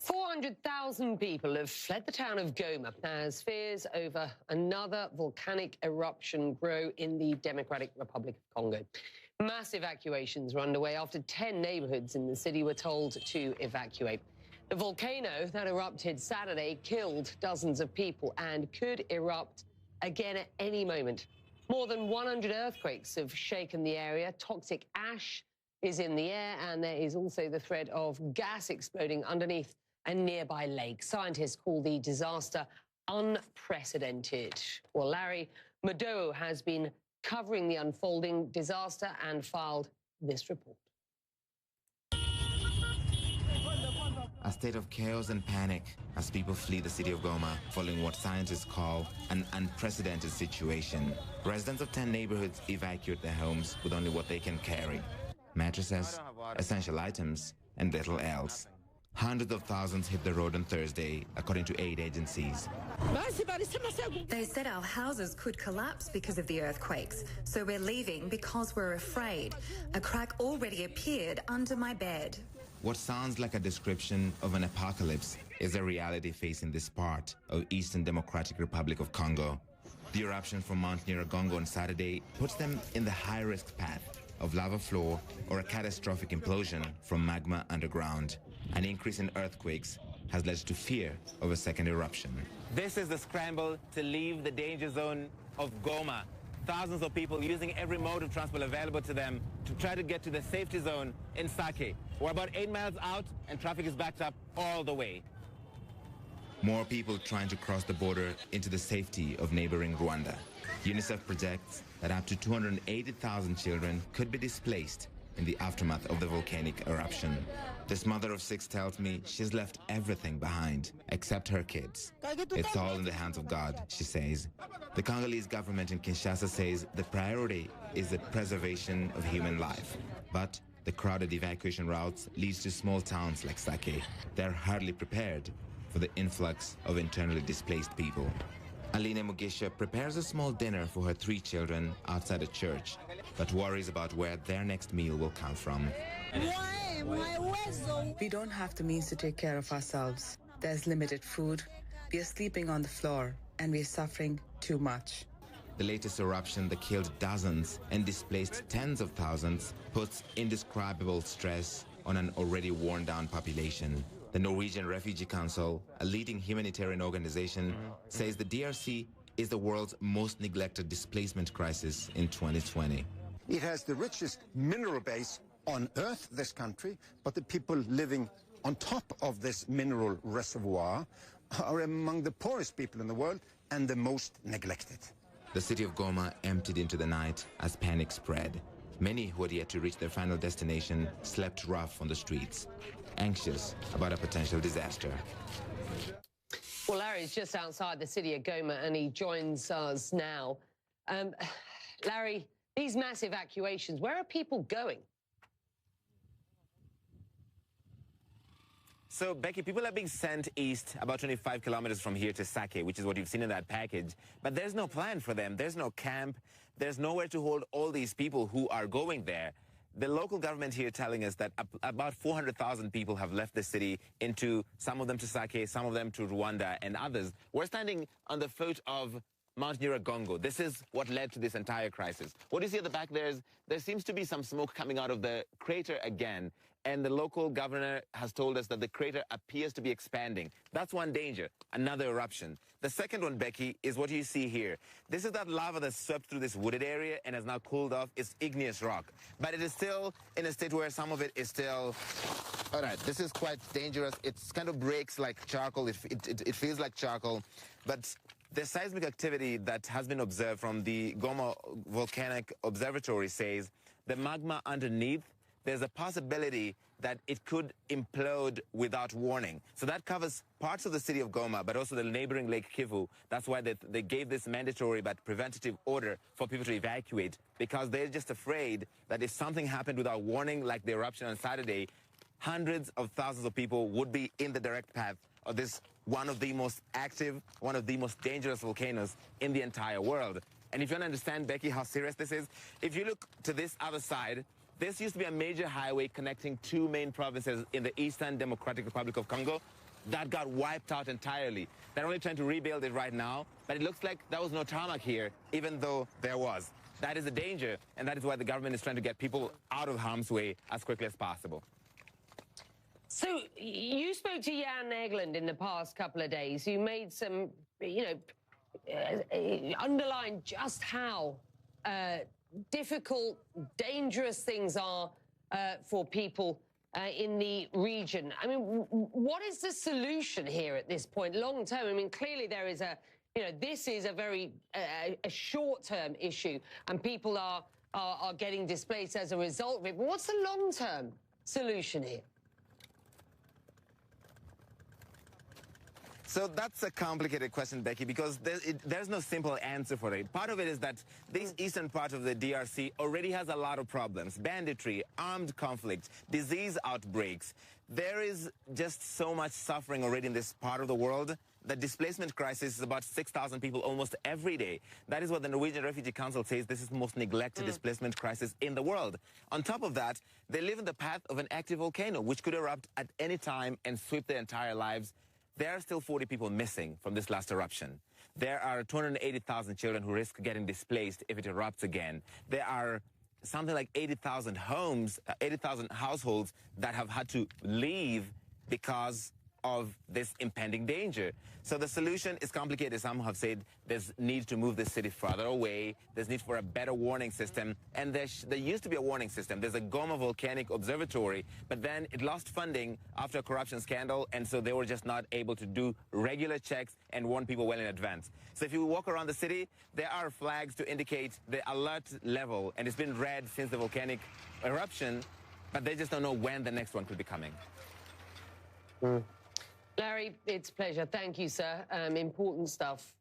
400,000 people have fled the town of Goma as fears over another volcanic eruption grow in the Democratic Republic of Congo. Mass evacuations were underway after 10 neighborhoods in the city were told to evacuate. The volcano that erupted Saturday killed dozens of people and could erupt again at any moment. More than 100 earthquakes have shaken the area. Toxic ash is in the air, and there is also the threat of gas exploding underneath a nearby lake. Scientists call the disaster unprecedented. Well, Larry Mado has been covering the unfolding disaster and filed this report. A state of chaos and panic as people flee the city of Goma following what scientists call an unprecedented situation. Residents of 10 neighborhoods evacuate their homes with only what they can carry: mattresses, essential items, and little else. Hundreds of thousands hit the road on Thursday, according to aid agencies. They said our houses could collapse because of the earthquakes, so we're leaving because we're afraid. A crack already appeared under my bed. What sounds like a description of an apocalypse is a reality facing this part of Eastern Democratic Republic of Congo. The eruption from Mount Nyiragongo on Saturday puts them in the high-risk path of lava flow or a catastrophic implosion from magma underground. An increase in earthquakes has led to fear of a second eruption. This is the scramble to leave the danger zone of Goma. Thousands of people using every mode of transport available to them to try to get to the safety zone in Sake. We're about 8 miles out and traffic is backed up all the way. More people trying to cross the border into the safety of neighboring Rwanda. UNICEF projects that up to 280,000 children could be displaced in the aftermath of the volcanic eruption. This mother of 6 tells me she's left everything behind except her kids. It's all in the hands of God, she says. The Congolese government in Kinshasa says the priority is the preservation of human life. But the crowded evacuation routes leads to small towns like Sake. They're hardly prepared for the influx of internally displaced people. Aline Mugisha prepares a small dinner for her 3 children outside a church, but worries about where their next meal will come from. We don't have the means to take care of ourselves. There's limited food, we are sleeping on the floor, and we are suffering too much. The latest eruption that killed dozens and displaced tens of thousands puts indescribable stress on an already worn-down population. The Norwegian Refugee Council, a leading humanitarian organization, says the DRC is the world's most neglected displacement crisis in 2020. It has the richest mineral base on Earth, this country, but the people living on top of this mineral reservoir are among the poorest people in the world and the most neglected. The city of Goma emptied into the night as panic spread. Many who had yet to reach their final destination slept rough on the streets, anxious about a potential disaster. Well, Larry's just outside the city of Goma, and he joins us now. Larry, these mass evacuations, where are people going? So, Becky, people are being sent east about 25 kilometers from here to Sake, which is what you've seen in that package. But there's no plan for them. There's no camp. There's nowhere to hold all these people who are going there. The local government here telling us that about 400,000 people have left the city, into some of them to Sake, some of them to Rwanda, and others. We're standing on the foot of Mount Nyiragongo. This is what led to this entire crisis. What you see at the back there seems to be some smoke coming out of the crater again. And the local governor has told us that the crater appears to be expanding. That's one danger, another eruption. The second one, Becky, is what you see here. This is that lava that swept through this wooded area and has now cooled off. It's igneous rock. But it is still in a state where some of it is still... All right, this is quite dangerous. It kind of breaks like charcoal. It feels like charcoal. But the seismic activity that has been observed from the Goma Volcanic Observatory says the magma underneath, there's a possibility that it could implode without warning. So that covers parts of the city of Goma, but also the neighboring Lake Kivu. That's why they gave this mandatory but preventative order for people to evacuate, because they're just afraid that if something happened without warning, like the eruption on Saturday, hundreds of thousands of people would be in the direct path of this one of the most active, one of the most dangerous volcanoes in the entire world. And if you want to understand, Becky, how serious this is, if you look to this other side, this used to be a major highway connecting 2 main provinces in the Eastern Democratic Republic of Congo. that got wiped out entirely. They're only trying to rebuild it right now, but it looks like there was no tarmac here, even though there was. That is a danger, and that is why the government is trying to get people out of harm's way as quickly as possible. So you spoke to Jan Egeland in the past couple of days. You made some, underline just how difficult, dangerous things are for people in the region. I mean, what is the solution here at this point, long term? I mean, clearly there is this is a very a short-term issue, and people are getting displaced as a result of it. But what's the long-term solution here? So that's a complicated question, Becky, because there's no simple answer for it. Part of it is that this eastern part of the DRC already has a lot of problems. Banditry, armed conflict, disease outbreaks. There is just so much suffering already in this part of the world. The displacement crisis is about 6,000 people almost every day. That is what the Norwegian Refugee Council says. This is the most neglected displacement crisis in the world. On top of that, they live in the path of an active volcano, which could erupt at any time and sweep their entire lives. There are still 40 people missing from this last eruption. There are 280,000 children who risk getting displaced if it erupts again. There are something like 80,000 homes, 80,000 households that have had to leave because of this impending danger. So the solution is complicated. Some have said there's need to move this city further away. There's need for a better warning system. And there used to be a warning system. There's a Goma volcanic observatory, but then it lost funding after a corruption scandal, and so they were just not able to do regular checks and warn people well in advance. So if you walk around the city, there are flags to indicate the alert level, and it's been red since the volcanic eruption, but they just don't know when the next one could be coming. Larry, it's a pleasure. Thank you, sir. Important stuff.